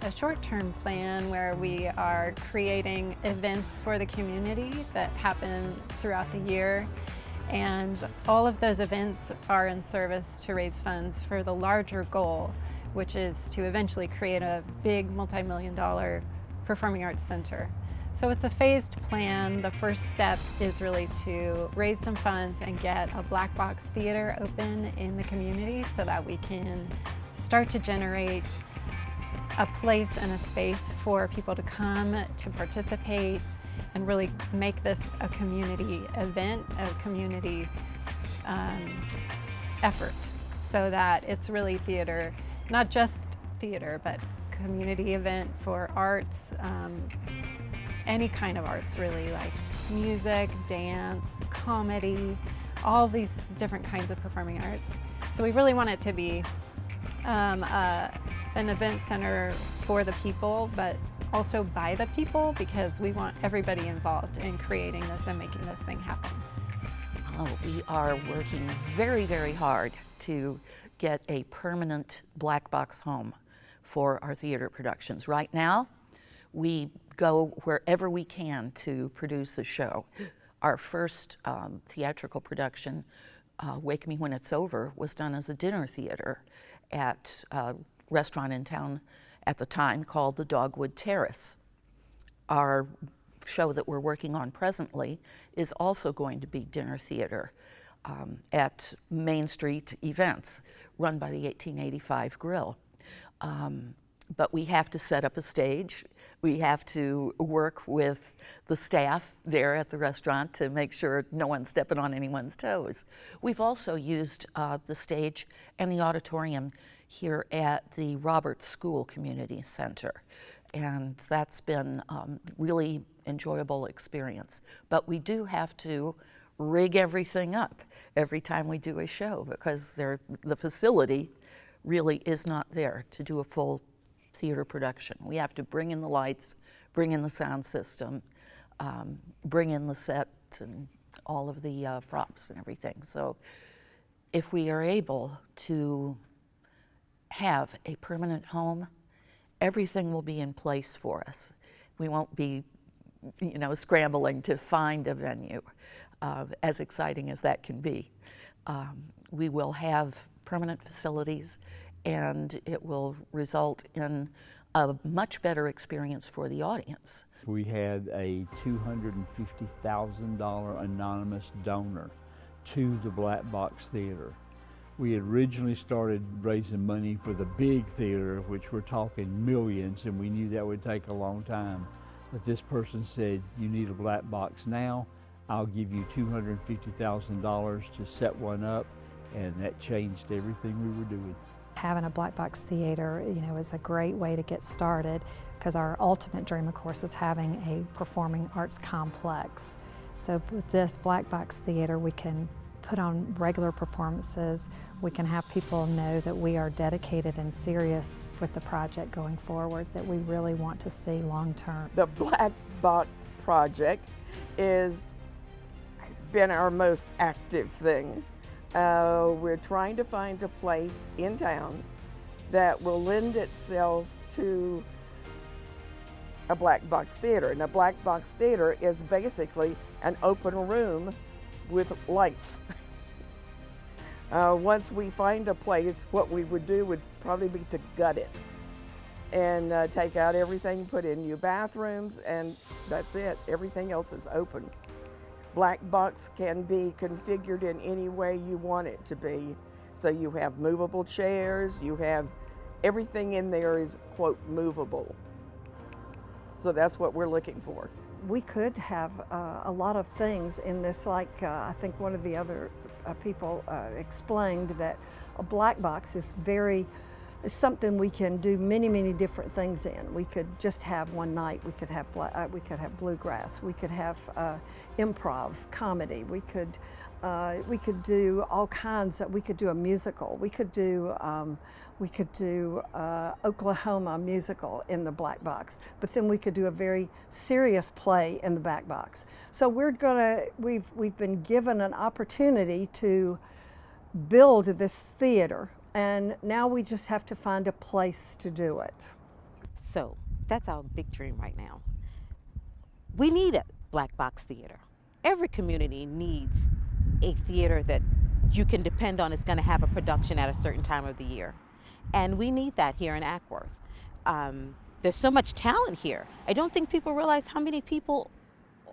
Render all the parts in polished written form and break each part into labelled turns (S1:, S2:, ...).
S1: a short-term plan where we are creating events for the community that happen throughout the year. And all of those events are in service to raise funds for the larger goal, which is to eventually create a big multi-million-dollar performing arts center. So it's a phased plan. The first step is really to raise some funds and get a black box theater open in the community so that we can start to generate a place and a space for people to come to participate and really make this a community event, a community effort, so that it's really theater, not just theater, but community event for arts, any kind of arts really, like music, dance, comedy, all these different kinds of performing arts. So we really want it to be an event center for the people, but also by the people, because we want everybody involved in creating this and making this thing happen.
S2: We are working very, very hard to get a permanent black box home for our theater productions. Right now, we go wherever we can to produce a show. Our first theatrical production, Wake Me When It's Over, was done as a dinner theater at a restaurant in town at the time called the Dogwood Terrace. Our show that we're working on presently is also going to be dinner theater at Main Street events run by the 1885 Grill. But we have to set up a stage. We have to work with the staff there at the restaurant to make sure no one's stepping on anyone's toes. We've also used the stage and the auditorium here at the Roberts School Community Center. And that's been really enjoyable experience. But we do have to rig everything up every time we do a show, because the facility really is not there to do a full theater production. We have to bring in the lights, bring in the sound system, bring in the set and all of the props and everything. So if we are able to have a permanent home, everything will be in place for us. We won't be, scrambling to find a venue, as exciting as that can be. We will have permanent facilities, and it will result in a much better experience for the audience.
S3: We had a $250,000 anonymous donor to the Black Box Theater. We had originally started raising money for the big theater, which we're talking millions, and we knew that would take a long time. But this person said, "You need a black box now. I'll give you $250,000 to set one up," and that changed everything we were doing.
S4: Having a black box theater, is a great way to get started, because our ultimate dream, of course, is having a performing arts complex. So with this black box theater, we can put on regular performances. We can have people know that we are dedicated and serious with the project going forward, that we really want to see long term.
S5: The Black Box project has been our most active thing. We're trying to find a place in town that will lend itself to a black box theater. And a black box theater is basically an open room with lights. Once we find a place, what we would do would probably be to gut it and take out everything, put in new bathrooms, and that's it. Everything else is open. Black box can be configured in any way you want it to be. So you have movable chairs, you have everything in there is, quote, movable. So that's what we're looking for.
S6: We could have a lot of things in this, like I think one of the other people explained that a black box is something we can do many different things in. We could just have one night. We could have bluegrass. We could have improv comedy. We could do all kinds of. We could do a musical. We could do Oklahoma musical in the black box. But then we could do a very serious play in the black box. So we've been given an opportunity to build this theater. And now we just have to find a place to do it.
S7: So that's our big dream right now. We need a black box theater. Every community needs a theater that you can depend on is going to have a production at a certain time of the year. And we need that here in Ackworth. There's so much talent here. I don't think people realize how many people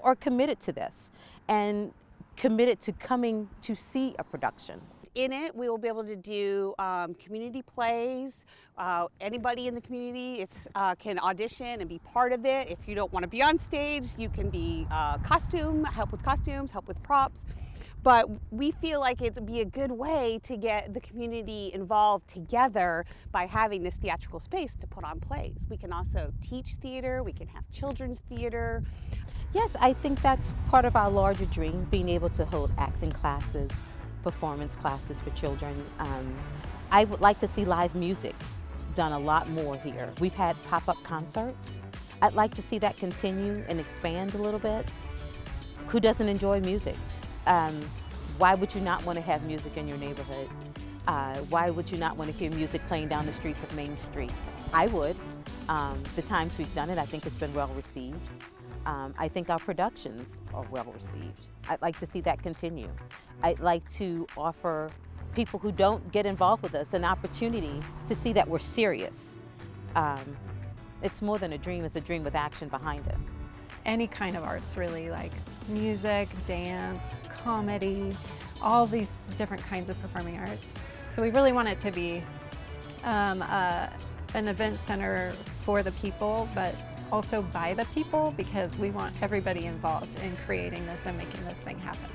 S7: are committed to this and committed to coming to see a production.
S8: In it, we will be able to do community plays. Anybody in the community can audition and be part of it. If you don't want to be on stage, you can be help with costumes, help with props. But we feel like it'd be a good way to get the community involved together by having this theatrical space to put on plays. We can also teach theater, we can have children's theater.
S7: Yes, I think that's part of our larger dream, being able to hold acting classes, performance classes for children. I would like to see live music done a lot more here. We've had pop-up concerts. I'd like to see that continue and expand a little bit. Who doesn't enjoy music? Why would you not want to have music in your neighborhood? Why would you not want to hear music playing down the streets of Main Street? I would. The times we've done it, I think it's been well received. I think our productions are well received. I'd like to see that continue. I'd like to offer people who don't get involved with us an opportunity to see that we're serious. It's more than a dream, it's a dream with action behind it.
S1: Any kind of arts really, like music, dance, comedy, all these different kinds of performing arts. So we really want it to be an event center for the people, but also by the people, because we want everybody involved in creating this and making this thing happen.